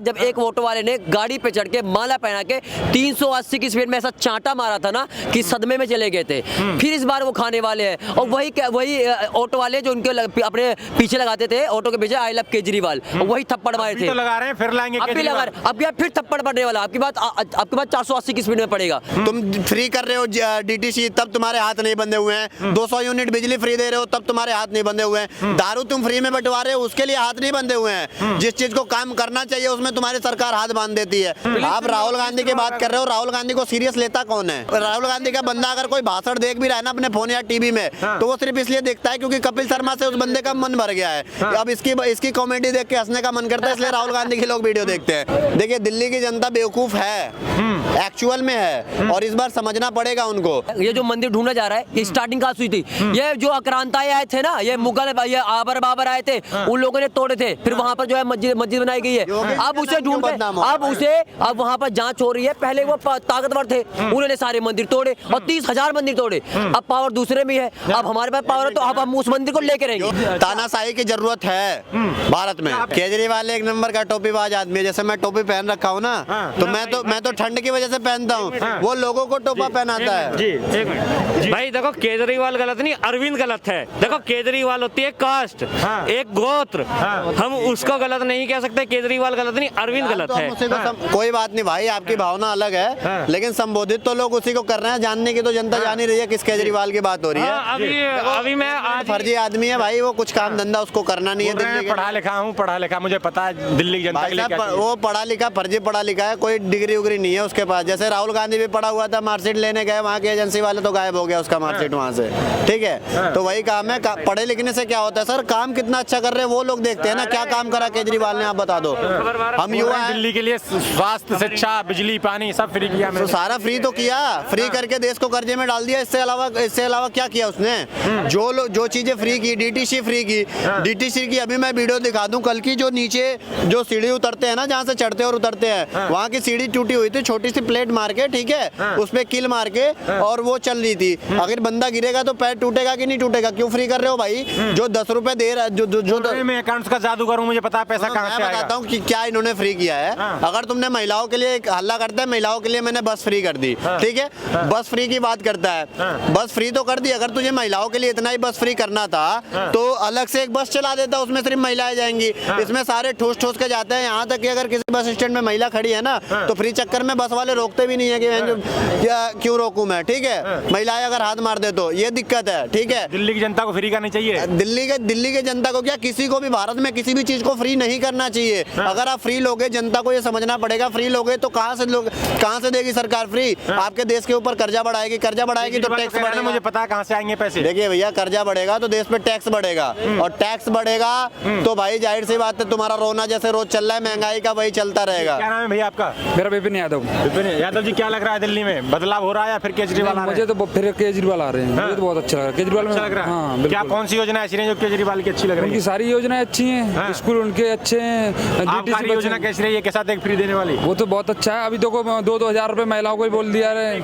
जब एक ऑटो वाले ने गाड़ी पे चढ़ के माला पहना के 380 की स्पीड में ऐसा चांटा मारा था ना कि सदमे में चले गए थे। फिर इस बार वो खाने वाले हैं और वही ऑटो वाले जो उनके अपने पीछे लगाते थे ऑटो के पीछे आई लव केजरीवाल, वही थप्पड़ मारे थे। तो लगा रहे हैं, फिर लाएंगे अब भी लगा रहे, अब यार फिर थप्पड़ पड़ने वाला। आपकी बात 480 की स्पीड में पड़ेगा। तुम फ्री कर रहे हो डीटीसी, तब तुम्हारे हाथ नहीं बंधे हुए हैं। 200 यूनिट बिजली फ्री दे रहे हो, तब तुम्हारे हाथ नहीं बंधे हुए हैं। दारू तुम फ्री में बंटवा रहे हो, उसके लिए हाथ नहीं बंधे हुए हैं। जिस चीज को काम करना चाहिए उसमें तुम्हारी सरकार हाथ बांध देती है। आप राहुल गांधी की बात कर रहे हो, राहुल गांधी को सीरियस लेता कौन है? राहुल गांधी का बंदा अगर कोई भाषण देख भी रहा है ना अपने फोन या टीवी में, तो वो सिर्फ इसलिए देखता है क्योंकि कपिल शर्मा से उस बंदे का मन भर गया है। अब इसकी कॉमेडी देख के हंसने का मन करता है, इसलिए राहुल गांधी के लोग वीडियो देखते हैं। देखिए, दिल्ली की जनता बेवकूफ है, एक्चुअल में है, और इस बार समझना पड़ेगा उनको। ये जो मंदिर ढूंढा जा रहा है, ये स्टार्टिंग कहाँ से हुई थी? ये जो आक्रांताएं आए थे ना, ये मुगल, ये आबर बाबर आए थे, उन लोगों ने तोड़े थे। फिर वहाँ पर जो है मस्जिद बनाई गई है। अब उसे ढूंढते, अब वहाँ पर जांच हो रही है। पहले वो ताकतवर थे, उन्होंने सारे मंदिर तोड़े और 30,000 मंदिर तोड़े। अब पावर दूसरे में है, अब हमारे पास पावर है, तो अब हम उस मंदिर को लेके रहेंगे। तानाशाही की जरूरत है भारत में। केजरीवाल एक नंबर का टोपीबाज आदमी है। जैसे मैं टोपी पहन रखा हूँ ना, तो मैं तो ठंड की वजह से पहनता हूँ, वो लोगों को टोपा पहनाता है। जी, एक मिनट भाई, देखो केजरीवाल गलत नहीं, अरविंद गलत है। देखो केजरीवाल होती है कास्ट, एक गोत्र, हम उसको गलत नहीं कह सकते। केजरीवाल गलत नहीं, अरविंद गलत है। कोई बात नहीं भाई, आपकी भावना अलग है, लेकिन संबोधित तो लोग उसी को कर रहे हैं। जानने की तो जनता जान ही रही है किस केजरीवाल की बात हो रही है। अभी मैं आज फर्जी आदमी है भाई, वो कुछ काम धंधा उसको करना नहीं है। दिल्ली पढ़ा लिखा हूँ, पढ़ा लिखा, मुझे पता है दिल्ली की जनता के लिए क्या चाहिए। वो पढ़ा लिखा, फर्जी पढ़ा लिखा है, कोई डिग्री उग्री नहीं है उसके पास। जैसे राहुल गांधी भी पढ़ा हुआ था, मार्कशीट लेने गए, वहाँ के एजेंसी वाले तो गायब हो गया उसका मार्कशीट वहाँ से। ठीक है, तो वही काम है। पढ़े लिखने से क्या होता है सर? काम कितना अच्छा कर रहे हैं वो लोग देखते हैं ना। क्या काम करा केजरीवाल ने, आप बता दो। हम युवा हैं, दिल्ली के लिए स्वास्थ्य, शिक्षा, बिजली, पानी सब फ्री किया। तो सारा फ्री तो किया, फ्री करके देश को कर्जे में डाल दिया। इससे अलावा क्या किया उसने? जो चीजें फ्री की, डीटीसी फ्री की, डीटीसी की अभी मैं वीडियो दिखा दूं कल की। जो नीचे जो सीढ़ी उतरते हैं ना, जहाँ से चढ़ते और उतरते हैं, वहाँ की सीढ़ी टूटी हुई थी, छोटी सी प्लेट मार के, ठीक है, उसपे कील मार के, और वो चल रही थी। अगर बंदा गिरेगा तो पैर टूटेगा कि नहीं टूटेगा? क्यों फ्री कर रहे हो भाई? जो 10 रुपए दे रहा है, जो मैं अकाउंट्स का जादू करूं, मुझे पता है पैसा कहाँ से आएगा। बताता हूँ कि क्या इन्होंने फ्री किया है। अगर तुमने महिलाओं के लिए हल्ला करता है, महिलाओं के लिए मैंने बस फ्री कर दी, ठीक है, बस फ्री की बात करता है, बस फ्री तो कर दी। अगर तुझे महिलाओं के लिए इतना ही बस फ्री करना था तो अलग से एक बस चला देता, उसमें सिर्फ महिलाएं जाएंगी। इसमें सारे ठूस के जाते हैं। यहाँ तक कि अगर किसी बस स्टैंड में महिला खड़ी है ना, तो फ्री चक्कर में बस वाले रोकते भी नहीं है कि क्यों रोकूं मैं, ठीक है। महिलाएं अगर हाथ मार दे तो ये दिक्कत है, ठीक है। दिल्ली की जनता को फ्री करनी चाहिए। दिल्ली के जनता को क्या, किसी को भी भारत में किसी भी चीज को फ्री नहीं करना चाहिए। अगर आप फ्री लोगे, जनता को ये समझना पड़ेगा, फ्री लोगे तो कहाँ से देगी सरकार फ्री? आपके देश के ऊपर कर्जा बढ़ाएगी तो टैक्स बढ़ेगा। मुझे पता है कहाँ से आएंगे पैसे। देखिए भैया, कर्जा बढ़ेगा तो देश पे टैक्स बढ़ेगा, और टैक्स बढ़ेगा तो भाई जाहिर सी बात है तुम्हारा रोना जैसे रोज चल रहा है महंगाई का, वही चलता रहेगा। क्या नाम है भैया आपका? मेरा विपिन यादव। विपिन यादव जी, क्या लग रहा है दिल्ली में बदलाव हो रहा है या फिर केजरीवाल आ रहे हैं? मुझे तो फिर केजरीवाल आ रहे हैं। मुझे तो बहुत अच्छा लग रहा है केजरीवाल में। अच्छा लग रहा है। हाँ, क्या कौन सी योजना ऐसी है जो केजरीवाल की अच्छी लग रही है? उनकी सारी योजनाएं अच्छी हैं, स्कूल उनके अच्छे हैं। आबकारी योजना कैसी रही है? के साथ एक फ्री देने वाली, वो तो बहुत अच्छा है। अभी देखो 2-2 हजार रुपए महिलाओं को ही बोल दिया है।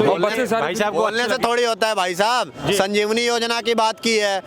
और बसें सारी भाई साहब बोलने से थोड़ी होता है भाई साहब। संजीवनी योजना की बात की है,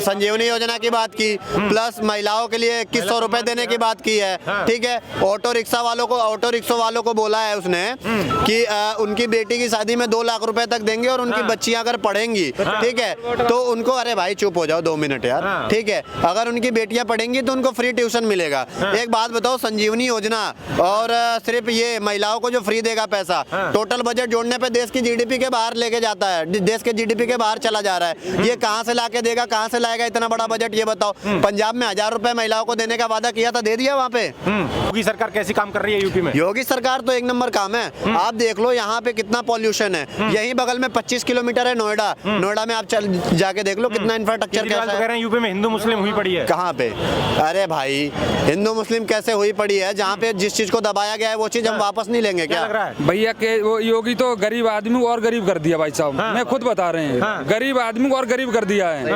संजीवनी योजना की बात की, प्लस महिलाओं के लिए 2100 रुपए देने की बात की है, ठीक है। ऑटो रिक्शा वालों को बोला है उसने कि उनकी बेटी की शादी में 2 लाख रुपए तक देंगे, और उनकी बच्चियां अगर पढ़ेंगी, ठीक है, तो उनको, अरे भाई चुप हो जाओ 2 मिनट यार, ठीक है, अगर उनकी बेटियां पढ़ेंगी तो उनको फ्री ट्यूशन मिलेगा। एक बात बताओ, संजीवनी योजना और सिर्फ ये महिलाओं को जो फ्री देगा पैसा, टोटल बजट जोड़ने पे देश की जीडीपी के बाहर लेके जाता है, देश के जीडीपी के बाहर चला जा रहा है। ये कहाँ से लाके देगा, कहाँ से लाएगा इतना बड़ा बजट, ये बताओ। पंजाब में 1000 रुपए महिलाओं को देने का वादा किया था, दे दिया वहाँ पे। योगी सरकार कैसी काम कर रही है यूपी में? योगी सरकार तो एक नंबर काम है। आप देख लो यहाँ पे कितना पॉल्यूशन है। यहीं बगल में 25 किलोमीटर है नोएडा में आप जाके देख लो कितना इंफ्रास्ट्रक्चर कैसा है। कह रहे हैं यूपी में हिंदू मुस्लिम हुई पड़ी है। कहाँ पे? अरे भाई, हिंदू मुस्लिम कैसे हुई पड़ी है? जहाँ पे जिस चीज को दबाया गया है वो चीज हम वापस नहीं लेंगे क्या? लग रहा है भैया के वो योगी तो गरीब आदमी को और गरीब कर दिया भाई साहब। मैं खुद बता रहे हैं, गरीब आदमी को और गरीब कर दिया है।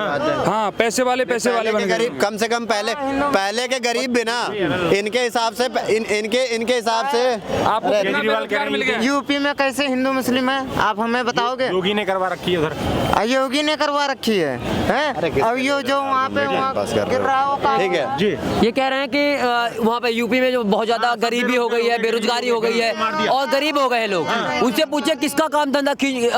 हाँ, पैसे वाले बन गए। कम से कम पहले के गरीब भी ना इनके हिसाब से आपको केजरीवाल यूपी में कैसे हिंदू मुस्लिम है, आप हमें बताओगे? योगी ने करवा रखी है उधर। योगी ने करवा रखी है अब ये जो वहाँ पे गिर रहा हो काम ठीक है जी ये कह रहे हैं कि वहाँ पे यूपी में जो बहुत ज्यादा गरीबी हो गई है, बेरोजगारी हो गई है और गरीब हो गए हैं लोग। उनसे पूछे किसका काम धंधा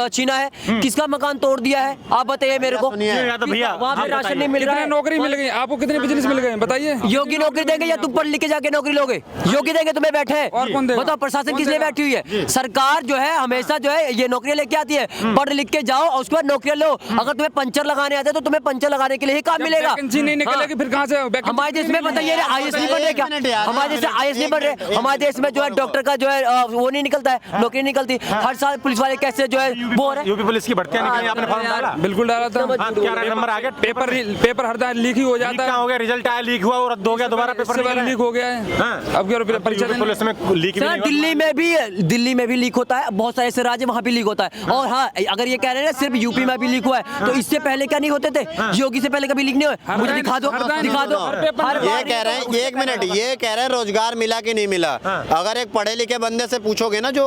छीना है, किसका मकान तोड़ दिया है, आप बताइए मेरे को। या तो भैया वहाँ पे राशन नहीं मिल रहा कितने है। नौकरी मिल गई आपको, कितने बिजनेस मिल गए बताइए। योगी नौकरी देंगे या तुम पढ़ लिख के जाके नौकरी लोगे? योगी देंगे तुम्हें बैठे हैं। और कौन देगा? बताओ प्रशासन कौन किस लिए देगा? बैठी हुई है? सरकार जो है हमेशा जो है ये नौकरियां लेके आती है, पढ़ लिख के जाओ और उसके बाद नौकरियां लो। अगर तुम्हें पंचर लगाने आते हैं तो तुम्हें पंचर लगाने के लिए ही काम मिलेगा। वैकेंसी नहीं निकलेगी फिर कहाँ से vacancy हमारे देश में बताइए आईएएस नहीं बन रहे क्या? मिनट यार, हमारे देश में आईएएस नहीं बन रहे। हमारे देश में जो है डॉक्टर का जो है वो नहीं निकलता है, नौकरी नहीं निकलती। हर साल पुलिस वाले कैसे जो है वो हो रहे हैं। यूपी पुलिस की भर्तियां निकली, आपने फॉर्म डाला? बिल्कुल डाला था। हाँ, क्या नंबर आ गया? पेपर हर दान लीक ही हो लीक जाता कहाँ है। हो गया? रिजल्ट आया, लीक हुआ और रद्द हो गया, दोबारा पेपर इससे पहले लीक हो गया है। हाँ। अब क्या परीक्षा यूपी पुलिस में लीक भी सर नहीं हुआ। दिल्ली में भी लीक होता है, बहुत सारे ऐसे राज्य वहाँ भी लीक होता है। और हाँ अगर ये कह रहे हैं ना सिर्फ यूपी में भी लीक हुआ है तो इससे पहले क्या नहीं होते थे? योगी से पहले कभी लीक नहीं हुआ? मुझे दिखा दो दिखा दो। ये कह रहे हैं एक मिनट, ये कह रहे हैं रोजगार मिला कि नहीं मिला। अगर एक पढ़े लिखे बंदे से पूछोगे ना जो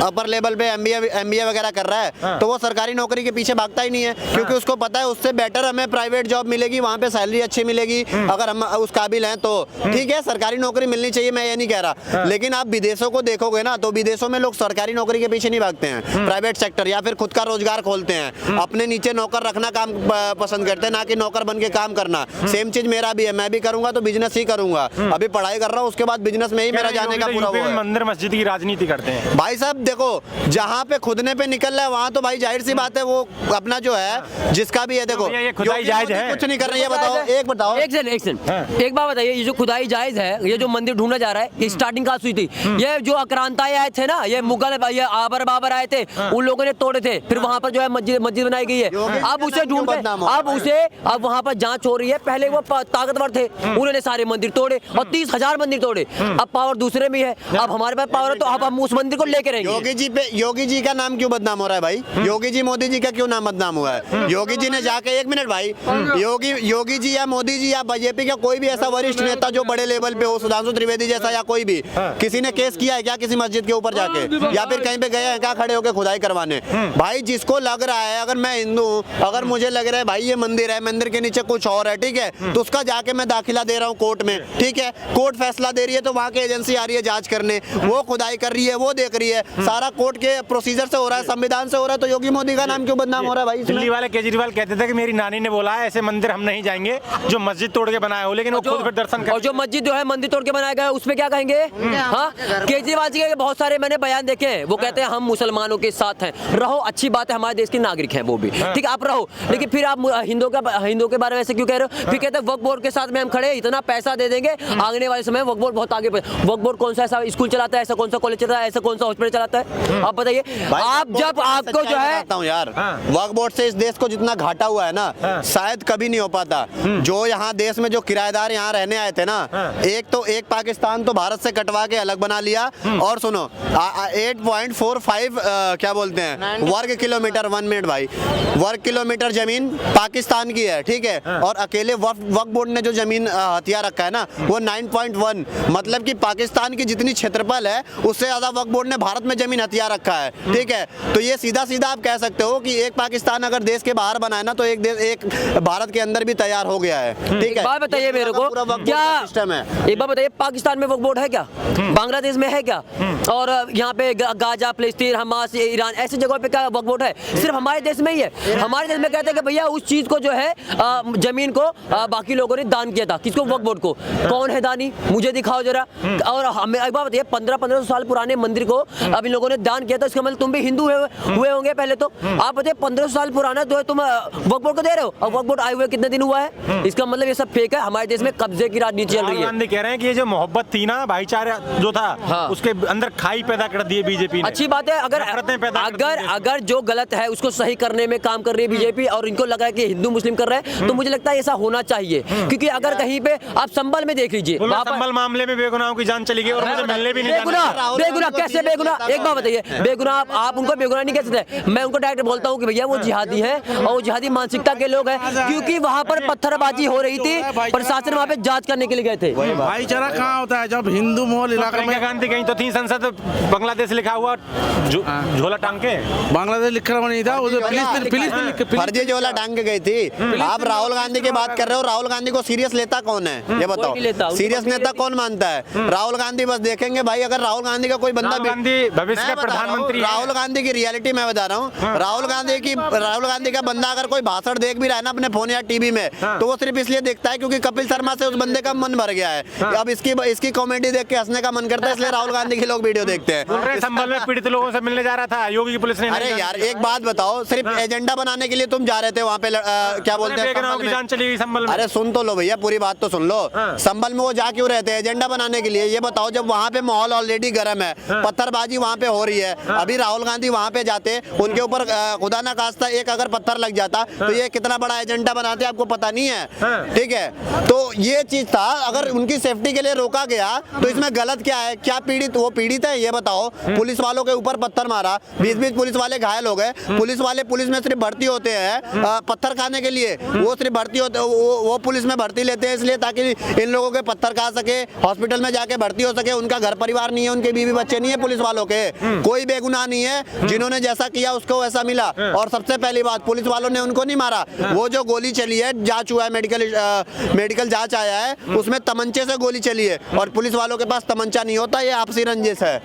अपर लेवल पे एमबीए वगैरह कर रहा है तो वो सरकारी नौकरी के पीछे भागता ही नहीं है, क्योंकि उसको पता है उससे बेटर हमें प्राइवेट जॉब मिलेगी, वहाँ पे सैलरी अच्छी मिलेगी अगर हम उस काबिल हैं तो। ठीक है सरकारी नौकरी मिलनी चाहिए, मैं ये नहीं कह रहा, लेकिन आप विदेशों को देखोगे ना तो विदेशों में लोग सरकारी नौकरी के पीछे नहीं भागते हैं, प्राइवेट सेक्टर या फिर खुद का रोजगार खोलते हैं, अपने नीचे नौकर रखना काम पसंद करते हैं, ना कि नौकर बन के काम करना। सेम चीज मेरा भी है, मैं भी करूंगा तो बिजनेस ही करूंगा। अभी पढ़ाई कर रहा हूँ उसके बाद बिजनेस में ही मेरा जाने का पूरा यूपी वो में है। मंदिर मस्जिद की राजनीति करते हैं। भाई साहब देखो जहाँ पे खुदने पे निकल रहा है वहाँ तो भाई जाहिर सी बात है वो अपना जो है जिसका भी है। देखो भैया, ये खुदाई योगी जायज मोदी है? कुछ नहीं कर रही है, बताओ एक बताओ। एक सेकंड एक बात बताइए, ये जो खुदाई जायज है, ये जो मंदिर ढूंढा जा रहा है, ये स्टार्टिंग कहाँ से हुई थी? ये जो आक्रांताएं आए थे ना, ये मुगल ये आबर बाबर आए थे, उन लोगों ने तोड़े थे, फिर वहाँ पर जो है मस्जिद बनाई गई है। अब उसे ढूंढ अब वहाँ पर जांच हो रही है। पहले वो ताकतवर थे, उन्होंने सारे मंदिर तोड़े और 30,000 मंदिर तोड़े। अब पावर दूसरे में है, अब हमारे पास पावर है तो अब हम उस मंदिर को लेके रहेंगे। योगी जी का नाम क्यों बदनाम हो रहा है भाई? योगी जी मोदी जी का क्यों नाम बदनाम हुआ है? योगी जी ने जाके एक मिनट भाई, योगी जी या मोदी जी या बीजेपी का कोई भी ऐसा वरिष्ठ नेता जो बड़े लेवल पे हो, सुधांशु त्रिवेदी जैसा या कोई भी, किसी ने केस किया है क्या किसी मस्जिद के ऊपर जाके, या फिर कहीं पे गए हैं क्या खड़े होकर खुदाई करवाने? भाई जिसको लग रहा है, अगर मैं हिंदू हूँ, अगर मुझे लग रहा है भाई ये मंदिर है, मंदिर के नीचे कुछ और है, ठीक है, तो उसका जाके मैं दाखिला दे रहा हूँ कोर्ट में, ठीक है, कोर्ट फैसला दे रही है तो वहाँ की एजेंसी आ रही है जांच करने, वो खुदाई कर रही है, वो देख रही है, सारा कोर्ट के प्रोसीजर से हो रहा है, संविधान से हो रहा है, तो योगी मोदी का नाम क्यों बदनाम हो रहा है भाई? दिल्ली वाले केजरीवाल कहते थे कि मेरी नानी ने बोला है ऐसे मंदिर हम नहीं जाएंगे जो मस्जिद तोड़ के बनाया हो, लेकिन वो खुद फिर दर्शन कर। और जो मस्जिद जो है मंदिर तोड़ के बनाया गया है उसमें क्या कहेंगे? हाँ केजरीवाल जी के बहुत सारे मैंने बयान देखे हैं, वो कहते हैं हम मुसलमानों के साथ हैं, रहो अच्छी बात है, हमारे देश के नागरिक हैं वो भी, ठीक है आप रहो, लेकिन फिर आप हिंदुओं के बारे में ऐसे क्यों कह रहे हो? फिर कहते हैं वक्फ बोर्ड के साथ में हम खड़े, इतना पैसा दे देंगे, आने वाले समय वक्फ बोर्ड बहुत आगे। वक्फ बोर्ड कौन सा ऐसा स्कूल चलाता है, ऐसा कौन सा कॉलेज चलाता है, ऐसा कौन सा हॉस्पिटल चलाता है? आप बताइए। आप जब आपको जो है यार वक्फ बोर्ड से इस देश को जितना घाटा हुआ है ना शायद कभी नहीं हो पाता। जो यहाँ देश में जो किराएदार यहाँ रहने आए थे ना, एक पाकिस्तान तो भारत से कटवा के अलग बना लिया, और सुनो 8.45 क्या बोलते हैं वर्ग किलोमीटर, 1 मिनट भाई, वर्ग किलोमीटर जमीन पाकिस्तान की है, ठीक है, और अकेले वक्फ बोर्ड ने जो जमीन हथिया रखा है ना वो 9.1, मतलब कि पाकिस्तान की जितनी क्षेत्रफल है उससे ज्यादा वक्फ बोर्ड ने भारत में जमीन हथिया रखा है, ठीक है। तो ये सीधा सीधा आप कह सकते हो कि एक पाकिस्तान अगर देश के बाहर बना है ना तो एक भारत के अंदर भी तैयार हो गया है, ठीक है। बात बताइए मेरे को, क्या सिस्टम है? एक बात बताइए, पाकिस्तान में वक्फ बोर्ड है क्या? बांग्लादेश में है क्या? और यहाँ पे गाजा, फिलिस्तीन, हमास, ईरान ऐसी जगहों पे क्या वक्फ बोर्ड है? सिर्फ हमारे देश में ही है। हमारे देश में कहते हैं कि भैया उस चीज को जो है जमीन को बाकी लोगों ने दान किया था। किसको? वक्फ बोर्ड को। कौन है दानी? मुझे दिखाओ जरा। और हमें एक बात बताइए, 1500 साल पुराने मंदिर को अब इन लोगों ने दान किया था, इसका मतलब तुम भी हिंदू हुए होंगे पहले तो। आप बताइए 1500 साल पुराना जो है तुम वक्फ बोर्ड को दे रहे हो, और वक्फ बोर्ड आए हुए कितने दिन हुआ है? इसका मतलब ये सब फेक है। हमारे देश में कब्जे की राजनीति चल रही है। गांधी कह रहे हैं कि ये जो मोहब्बत थी ना, भाईचारा जो था, हाँ। उसके अंदर खाई पैदा कर दी है बीजेपी ने। अच्छी बात है, अगर जो गलत है उसको सही करने में काम कर रही है बीजेपी, और इनको लग रहा है कि हिंदू मुस्लिम कर रहे हैं, तो मुझे लगता है ऐसा होना चाहिए। क्योंकि अगर कहीं पे आप संभल में देख लीजिए, संभल मामले में बेगुनाहों की जान चली गई और मुझे मिलने भी नहीं जाना। बेगुनाह कैसे बेगुनाह? एक बात बताइए, बेगुनाह आप उनको बेगुनाह नहीं कह सकते। मैं उनको डायरेक्ट बोलता हूँ कि भैया वो जिहादी है और वो जिहादी मानसिकता के लोग हैं, क्योंकि वहाँ पर पत्थरबाजी हो रही थी, प्रशासन वहाँ पे जांच करने के लिए गए थे। भाईचारा कहाँ होता है जब हिंदू मोहल इलाका में? गांधी कहीं तो थी संसद बांग्लादेश लिखा हुआ झोला टांग के। बांग्लादेश लिखा हुआ नहीं था, उधर फर्जी झोला टांग के गई थी। आप राहुल गांधी की बात कर रहे हो, राहुल गांधी को सीरियस लेता कौन है ये बताओ? नहीं लेता, उनको सीरियस नेता कौन मानता है? राहुल गांधी बस देखेंगे भाई, अगर राहुल गांधी का कोई बंदा राहुल गांधी भविष्य मैं का बता रहा हूँ, प्रधानमंत्री है। राहुल गांधी की रियलिटी मैं बता रहा हूँ। राहुल गांधी का बंदा अगर कोई भाषण देख भी रहा है ना अपने फोन या टीवी में, तो वो सिर्फ इसलिए देखता है क्योंकि कपिल शर्मा से उस बंदे का मन भर गया है। अब इसकी कॉमेडी देख के हंसने का मन करता है, इसलिए राहुल गांधी के लोग वीडियो देखते हैं। बोल रहे हैं संभल में पीड़ित लोगों से मिलने जा रहा था, योगी की पुलिस ने। अरे यार एक बात बताओ, सिर्फ एजेंडा बनाने के लिए तुम जा रहे थे वहाँ पे क्या बोलते हैं बेगुनाहों की जान चली गई संभल में। अरे सुन तो लो भैया, पूरी बात तो सुन लो। संभल में वो जा क्यों रहते हैं? एजेंडा बनाने के लिए। ये बताओ, जब वहाँ पे माहौल ऑलरेडी गर्म है, पत्थरबाजी वहाँ पे हो रही है, अभी राहुल गांधी वहाँ पे जाते, उनके ऊपर खुदा ना खास्ता एक अगर पत्थर लग जाता तो ये कितना बड़ा एजेंडा बनाते आपको पता नहीं है, ठीक है? तो ये चीज था, अगर उनकी सेफ्टी के लिए रोका गया तो इसमें गलत क्या है? क्या पीड़ित वो पीड़ित है ये बताओ? पुलिस वालों के ऊपर पत्थर मारा, 20-20 पुलिस वाले घायल हो गए। पुलिस में सिर्फ भर्ती होते हैं पत्थर खाने के लिए, वो सिर्फ भर्ती होते, वो पुलिस में भर्ती लेते हैं इसलिए ताकि इन लोगों के पत्थर खा सके, हॉस्पिटल में जाके भर्ती हो सके। उनका घर परिवार नहीं है, उनके बीवी बच्चे नहीं है पुलिस वालों के, कोई बेगुनाह नहीं है। जिन्होंने जैसा किया उसको वैसा मिला। और सबसे पहली बात, पुलिस वालों ने उनको नहीं मारा, वो जो गोली चली है, जांच हुआ है, मेडिकल जांच आया है, उसमें तमंचे से गोली चली है और पुलिस वालों के पास तमंचा नहीं होता, ये आपसी रंजिश है।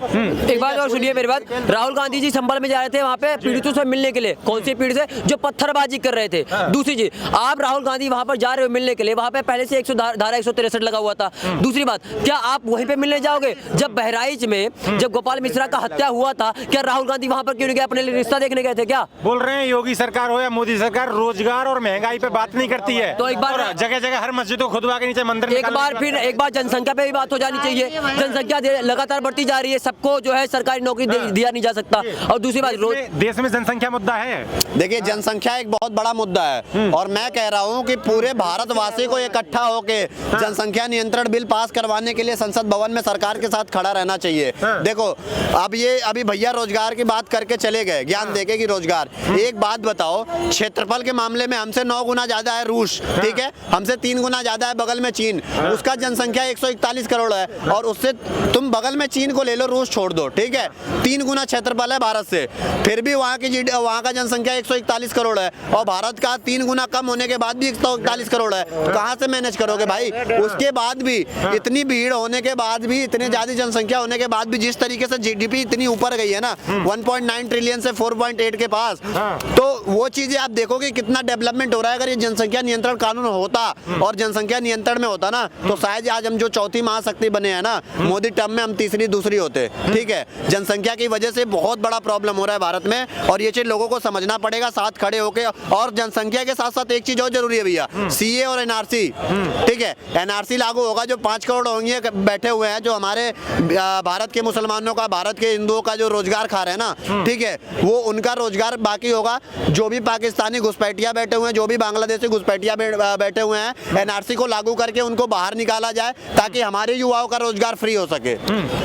एक बात और सुनिए मेरी बात, राहुल गांधी जी संभल में जा रहे थे वहाँ पे पीड़ितों से मिलने के लिए। कौन से पीड़ित है? जो पत्थरबाजी कर रहे थे। दूसरी चीज, आप राहुल गांधी वहाँ पर जा रहे हो मिलने के लिए, वहाँ पे पहले से धारा 163 लगा हुआ था। दूसरी बात, क्या आप वहीं पे मिलने जाओगे? जब बहराइच में जब गोपाल मिश्रा का हत्या हुआ था, क्या राहुल गांधी वहाँ पर क्यों नहीं गए? अपने लिए रिश्ता देखने गए थे क्या? बोल रहे हैं योगी सरकार हो या मोदी सरकार, रोजगार और महंगाई पे बात नहीं करती है। तो एक बार जगह जगह हर मस्जिद को खुदवा के नीचे मंदिर एक बार जनसंख्या पे भी बात हो जानी चाहिए। जनसंख्या लगातार बढ़ती जा रही है, सबको जो है सरकारी नौकरी दिया नहीं जा सकता। और दूसरी बात, देश में जनसंख्या मुद्दा है। देखिए, जनसंख्या एक बहुत बड़ा मुद्दा है और मैं कह रहा हूं कि पूरे भारतवासी को इकट्ठा होके जनसंख्या नियंत्रण बिल पास करवाने के लिए संसद भवन में सरकार के साथ खड़ा रहना चाहिए। देखो, अभी भैया रोजगार की बात करके चले गए, ज्ञान देके कि रोजगार। एक बात बताओ, क्षेत्रफल के मामले में हमसे 9 गुना ज्यादा है रूस, ठीक है? हमसे 3 गुना ज्यादा है बगल में चीन, उसका जनसंख्या 141 करोड़ है। और उससे तुम बगल में चीन को ले लो, रूस छोड़ दो, ठीक है? 3 गुना क्षेत्रफल है भारत से, फिर भी वहाँ का जनसंख्या 141 करोड़ है और भारत का 3 गुना कम होने के बाद भी 141 करोड़ है। कहाँ से मैनेज करोगे भाई? उसके बाद भी इतनी भीड़ होने के बाद भी, इतने ज्यादा जनसंख्या होने के बाद भी, जिस तरीके से जीडीपी इतनी ऊपर गई है ना, 1.9 ट्रिलियन से 4.8 के पास, तो वो चीजें आप देखोगे कितना डेवलपमेंट हो रहा है। अगर ये जनसंख्या नियंत्रण कानून होता और जनसंख्या नियंत्रण में होता ना, तो शायद आज हम जो चौथी महाशक्ति बने हैं ना, मोदी टर्म में हम तीसरी दूसरी होते, ठीक है? जनसंख्या की वजह से बहुत बड़ा प्रॉब्लम हो रहा है भारत में और ये चीज लोगों को समझना पड़ेगा, साथ खड़े होके। और जनसंख्या के साथ साथ एक चीज और जरूरी है भैया, सीए और एनआरसी, ठीक है? एनआरसी लागू होगा, जो 5 करोड़ होंगे बैठे हुए हैं, जो हमारे भारत के मुसलमानों का, भारत के हिंदुओं का जो रोजगार खा रहे हैं ना, ठीक है, वो उनका रोजगार बाकी होगा। जो भी पाकिस्तानी घुसपैठिया बैठे हुए हैं, जो भी बांग्लादेशी घुसपैठिया बैठे हुए हैं, एनआरसी को लागू करके उनको बाहर निकाला जाए ताकि हमारे युवाओं का रोजगार फ्री हो सके।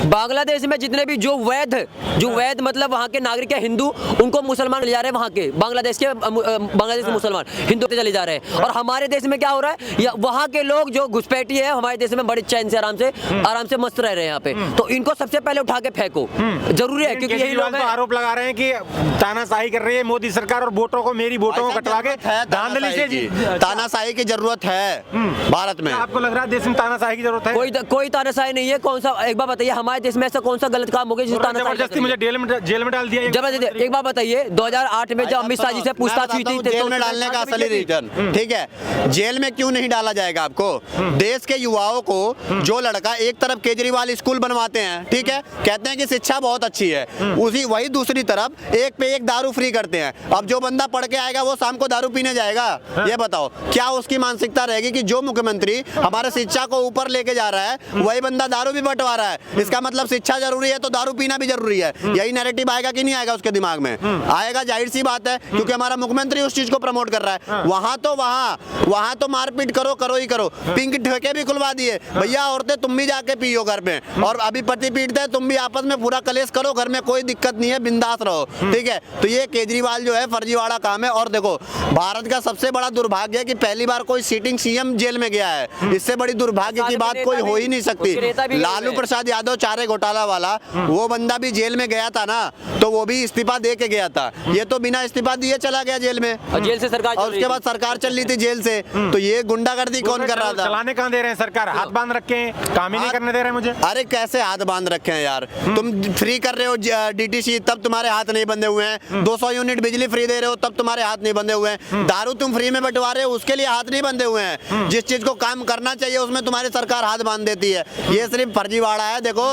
बांग्लादेश में जितने भी जो वैध मतलब वहाँ के नागरिक है हिंदू, उनको मुसलमान ले जा रहे हैं, वहाँ के बांग्लादेश के मुसलमान हिंदू पे चले जा रहे हैं। और हमारे देश में क्या हो रहा है, वहाँ के लोग जो घुसपैठी है हमारे देश में बड़े चैन से आराम से मस्त रह रहे हैं यहाँ पे। तो इनको सबसे पहले उठा के फेंको, जरूरी है, क्योंकि यही लोग आरोप लगा रहे हैं कि तानाशाही कर रही है मोदी सरकार और वोटों को, मेरी वोटों को कटवा के धांधली से। तानाशाही की जरूरत है भारत में। आपको लग रहा है देश में तानाशाही की जरूरत है? कोई तानाशाही नहीं है। कौन सा, एक बार बताइए, हमारे देश में ऐसा कौन सा गलत काम हो गया जिससे जबरदस्ती मुझे जेल में डाल दिया? जबरदस्ती, एक बार बताइए, 2008 में जब अमित शाह जी से पूछताछ हुई थी, जेल में डालने का असली रीजन, ठीक है? जेल में क्यों नहीं डाला जाएगा आपको? देश के युवाओं को, जो लड़का एक तरफ केजरीवाल स्कूल बनवाते हैं, ठीक है, कहते हैं कि शिक्षा बहुत अच्छी है, वही दूसरी तरफ एक पे एक दारू फ्री करते हैं। अब जो बंदा पढ़ के आएगा वो शाम को दारू पीने जाएगा? ये बताओ, क्या उसकी मानसिकता रहेगी कि जो मुख्यमंत्री हमारे शिक्षा को ऊपर लेके जा रहा है, वही बंदा दारू भी बंटवा रहा है? इसका मतलब शिक्षा जरूरी है तो दारू पीना भी जरूरी है। यही नैरेटिव आएगा कि नहीं आएगा उसके दिमाग में? आएगा, जाहिर सी बात है, क्योंकि हमारा मुख्यमंत्री उस चीज को प्रमोट कर रहा है। वहां तो मारपीट करो ही करो, पिंक ठेके भी खुलवा दिए भैया, औरतें तुम भी जाके पियो घर में, और अभी पति पीड़ित है, तुम भी आपस में पूरा कलेश करो घर में, कोई दिक्कत नहीं है, बिंदास रहो, ठीक है? तो ये केजरीवाल जो है फर्जीवाड़ा काम है। और देखो, भारत का सबसे बड़ा दुर्भाग्य है कि पहली बार कोई सीटिंग सीएम जेल में गया है। इससे बड़ी दुर्भाग्य की बात कोई हो ही नहीं सकती। लालू प्रसाद यादव चारे घोटाला वाला, वो बंदा भी जेल में गया था ना, तो वो भी इस्तीफा दे के गया था। ये तो बिना बिना इस्तीफा दिए चला गया जेल में, और जेल से सरकार चल और रही उसके थी। बाद सरकार चल रही थी जेल से। तो ये गुंडागर्दी कौन कर रहा था? चलाने कहाँ दे रहे हैं सरकार, हाथ बांध रखे हैं, काम ही नहीं करने दे रहे हैं मुझे। अरे कैसे हाथ बांध रखे हैं यार, तुम फ्री कर रहे हो डीटीसी तब तुम्हारे हाथ नहीं बंधे हुए हैं, 200 यूनिट बिजली फ्री दे रहे हो तब तुम्हारे हाथ नहीं बंधे हुए हैं, दारू तुम फ्री में बंटवा रहे हो उसके लिए हाथ नहीं बंधे हुए हैं, जिस चीज को काम करना चाहिए उसमें तुम्हारी सरकार हाथ बांध देती है। ये सिर्फ फर्जीवाड़ा है। देखो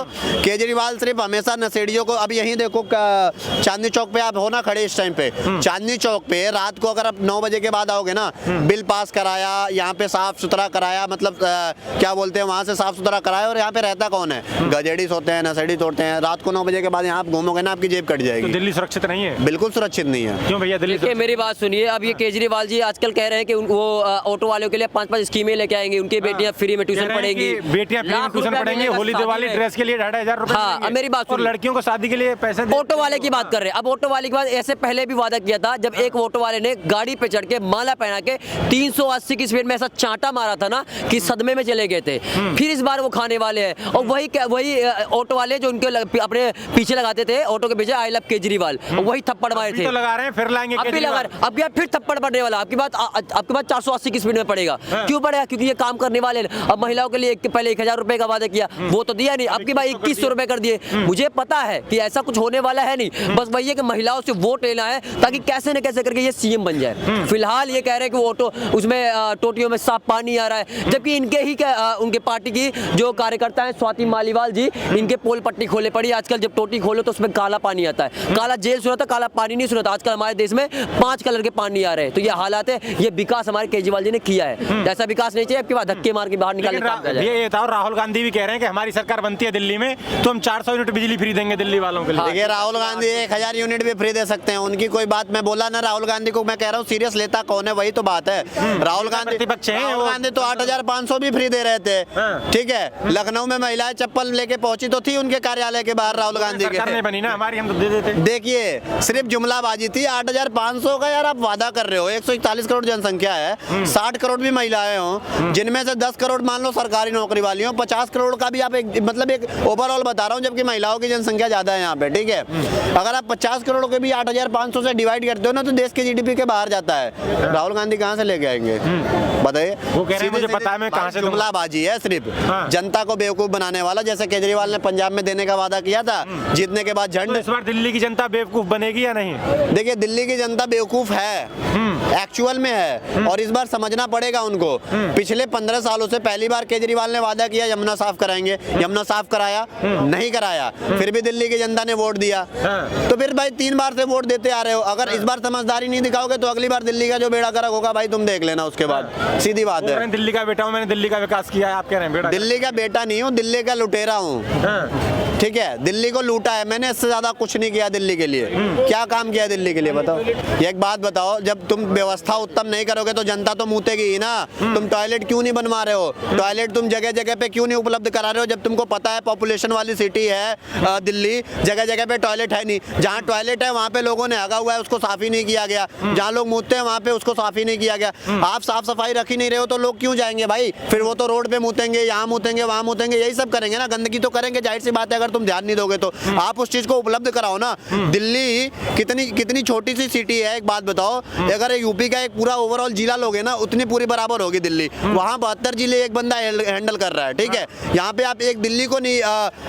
केजरीवाल सिर्फ हमेशा नशेड़ियों को, अब यहीं देखो चांदनी चौक पे आप हो ना खड़े इस टाइम पे, चांदनी चौक पे रात को अगर आप 9 बजे के बाद आओगे ना, बिल पास कराया, यहाँ पे साफ सुथरा कराया, मतलब क्या बोलते हैं वहाँ से साफ सुथरा कराया, और यहाँ पे रहता कौन है? गजेड़ी सोते हैं, नशेड़ी तोड़ते हैं। रात को 9 बजे के बाद यहाँ आप घूमोगे ना, आपकी जेब कट तो जाएगी। दिल्ली सुरक्षित नहीं है? बिल्कुल सुरक्षित नहीं है। क्यों भैया दिल्ली देखिए मेरी बात सुनिए, अब ये केजरीवाल जी आजकल कह रहे हैं कि वो ऑटो वालों के लिए 5-5 स्कीमें लेके आएंगे, उनकी बेटियां फ्री में ट्यूशन पढ़ेंगी, बेटियां फ्री में लाख ट्यूशन रुपया पढ़ेंगी, मिलेगा होली शादी दिवाली में। ड्रेस के लिए 2,500 रुपए हाँ, मिलेंगे। अब मेरी बात और सुनिए। लड़कियों को शादी के लिए पैसे ऑटो वाले की बात कर रहे हैं। अब ऑटो वाले के बाद ऐसे पहले भी वादा किया था, जब एक ऑटो वाले ने गाड़ी पे चढ़ के माला पहना के 380 की स्पीड में ऐसा चांटा मारा था ना कि सदमे में चले गए थे। फिर इस बार वो खाने वाले हैं, और वही ऑटो वाले जो उनके अपने पीछे लगाते थे ऑटो के पीछे आई लव केजरीवाल, वही थप्पड़ मारे अभी थे। तो लगा रहे हैं, फिर लाएंगे अब भी लगा रहे, अब यार फिर थप्पड़ पड़ने वाला, आपकी बात 480 की स्पीड में पड़ेगा। क्यों पड़ेगा? क्योंकि ये काम करने वाले हैं। अब महिलाओं के लिए पहले 1,000 रुपए का वादा किया, वो तो दिया नहीं, अब की बात 2,100 रुपए कर दिए। मुझे पता है कि ऐसा कुछ होने वाला है नहीं, बस वही है कि महिलाओं से वोट लेना है ताकि कैसे न कैसे करके ये सीएम बन जाए। फिलहाल ये कह रहे हैं कि वो ऑटो उसमें टोटियों में साफ पानी आ रहा है, जबकि इनके ही उनके पार्टी की जो कार्यकर्ता है स्वाति मालीवाल जी, इनके पोल पट्टी खोले पड़ी। आजकल जब टोटी खोलो तो उसमें काला पानी आता है, काला जेल सुना था, काला पानी नहीं सुना था। आजकल हमारे देश में 5 कलर के पानी आ रहे हैं। तो ये हालात है, ये विकास हमारे केजरीवाल जी ने किया है। ऐसा विकास नहीं चाहिए आपके बाद धक्के मार के बाहर निकालने का काम किया जाए। ये था, और राहुल गांधी भी कह रहे हैं कि हमारी सरकार बनती है दिल्ली में तो हम 400 यूनिट बिजली फ्री देंगे दिल्ली वालों के लिए। देखिए राहुल गांधी 1,000 यूनिट भी फ्री दे सकते हैं, उनकी कोई बात मैं बोला ना। राहुल गांधी को मैं कह रहा हूँ सीरियस लेता कौन है, वही तो बात है। राहुल प्रतिपक्ष हैं राहुल वो। गांधी तो 8,500 भी फ्री दे रहे थे, ठीक है। लखनऊ में महिलाएं चप्पल लेके पहुंची तो थी उनके कार्यालय के बाहर राहुल गांधी सरकार के। नहीं बनी ना हमारी, हम तो दे देते। देखिए सिर्फ जुमलाबाजी थी। 8,500 का यार आप वादा कर रहे हो, 141 करोड़ जनसंख्या है, 60 करोड़ भी महिलाएं हो, जिनमें से 10 करोड़ मान लो सरकारी नौकरी वाली हो, 50 करोड़ का भी आप एक ओवरऑल बता रहा हूँ, जबकि महिलाओं की जनसंख्या ज्यादा है यहाँ पे, ठीक है। अगर आप 50 करोड़ के भी 8,500 से डिवाइड करते हो ना तो देश के जीडीपी के बाहर जाता है। राहुल गांधी कहाँ से लेके आएंगे बताइए? वो कह रहे हैं मुझे पता है मैं कहाँ से दूंगा। जुमलाबाजी है सिर्फ, हाँ। जनता को बेवकूफ बनाने वाला। जैसे केजरीवाल ने पंजाब में देने का वादा किया था, जीतने के बाद तो झंड। इस बार दिल्ली की जनता बेवकूफ बनेगी या नहीं? देखिए दिल्ली की जनता बेवकूफ है, एक्चुअल में है, और इस बार समझना पड़ेगा उनको। पिछले 15 सालों से पहली बार केजरीवाल ने वादा किया यमुना साफ कराएंगे, यमुना साफ कराया नहीं कराया, फिर भी दिल्ली की जनता ने वोट दिया। तो फिर भाई 3 बार से वोट देते आ रहे हो, अगर इस बार समझदारी नहीं दिखाओगे तो अगली बार दिल्ली का जो बेड़ा गर्क होगा भाई तुम देख लेना उसके बाद। सीधी बात बोल रहे है। हैं दिल्ली का बेटा हूँ, मैंने दिल्ली का विकास किया है, आप कह रहे हैं बेटा। दिल्ली का बेटा नहीं हूँ, दिल्ली का लुटेरा हूँ, ठीक है। दिल्ली को लूटा है मैंने, इससे ज्यादा कुछ नहीं किया दिल्ली के लिए। क्या काम किया दिल्ली के लिए बताओ? ये एक बात बताओ, जब तुम व्यवस्था उत्तम नहीं करोगे तो जनता तो मुतेगी ही ना। तुम टॉयलेट क्यों नहीं बनवा रहे हो? टॉयलेट तुम जगह जगह पे क्यों नहीं उपलब्ध करा रहे हो? जब तुमको पता है पॉपुलेशन वाली सिटी है दिल्ली, जगह जगह पे टॉयलेट है नहीं। जहाँ टॉयलेट है वहाँ पे लोगों ने हगा हुआ है, उसको साफ ही नहीं किया गया। जहाँ लोग मुतते हैं वहाँ पे उसको साफ ही नहीं किया गया। आप साफ सफाई रख ही नहीं रहे हो तो लोग क्यों जाएंगे भाई? फिर वो तो रोड पे मुतेंगे, यहाँ मुतेंगे, वहाँ मुतेंगे, यही सब करेंगे ना, गंदगी तो करेंगे, जाहिर सी बात है। अगर तुम ध्यान नहीं दोगे तो आप उस चीज को उपलब्ध कराओ ना। दिल्ली कितनी छोटी सी सिटी है, एक बात बताओ, अगर यूपी का एक पूरा ओवरऑल जिला लोगे ना उतनी पूरी बराबर होगी दिल्ली। वहाँ 72 जिले एक बंदा हैंडल कर रहा है, ठीक है। यहाँ पे आप एक दिल्ली को नहीं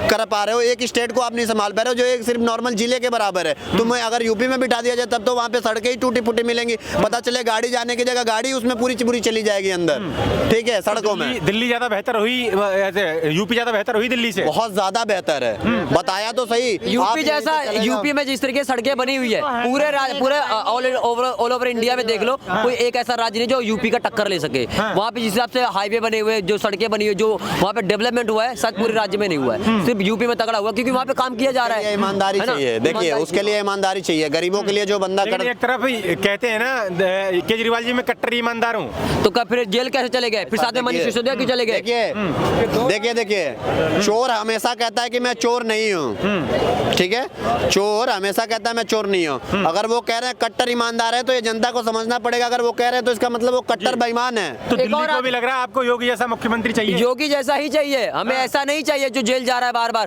कर पा रहे हो, एक स्टेट को आप नहीं संभाल पा रहे हो जो एक सिर्फ नॉर्मल जिले के बराबर है। तुम्हें अगर यूपी में बिठा दिया जाए तब तो वहाँ पे सड़कें ही टूटी फूटी मिलेंगी, पता चले गाड़ी जाने की जगह गाड़ी उसमें पूरी चली जाएगी अंदर, ठीक है, सड़कों में। दिल्ली ज्यादा बेहतर हुई, यूपी ज्यादा बेहतर हुई दिल्ली से? बहुत ज्यादा बेहतर है, बताया तो सही। यूपी जैसा, यूपी में जिस तरीके से सड़कें बनी हुई है, पूरे ऑल ओवर इंडिया में देख लो, कोई एक ऐसा राज्य नहीं जो यूपी का टक्कर ले सके। वहाँ पे जिस हिसाब से हाईवे बने हुए, जो सड़कें बनी हुई, जो वहाँ पे डेवलपमेंट हुआ है, शायद पूरे राज्य में नहीं हुआ है, सिर्फ यूपी में तगड़ा हुआ, क्योंकि वहाँ पे काम किया जा रहा है। ईमानदारी चाहिए, देखिए उसके लिए ईमानदारी चाहिए। गरीबों के लिए जो बंदा कर, एक तरफ कहते हैं ना केजरीवाल जी मैं कट्टर ईमानदार हूँ, तो फिर जेल कैसे चले गए? फिर साथ में मनीष सिसोदिया क्यों चले गए? देखिए चोर हमेशा कहता है कि मैं चोर नहीं हूँ, ठीक है। चोर हमेशा कहता है मैं चोर नहीं हूँ। अगर वो कह रहे हैं कट्टर ईमानदार है तो ये जनता को समझना पड़ेगा। अगर वो कह रहे हैं तो इसका मतलब वो कट्टर बेईमान है। तो दिल्ली को भी लग रहा है आपको योगी जैसा मुख्यमंत्री चाहिए? योगी जैसा ही चाहिए हमें, ऐसा नहीं चाहिए जो जेल जा रहा है बार बार।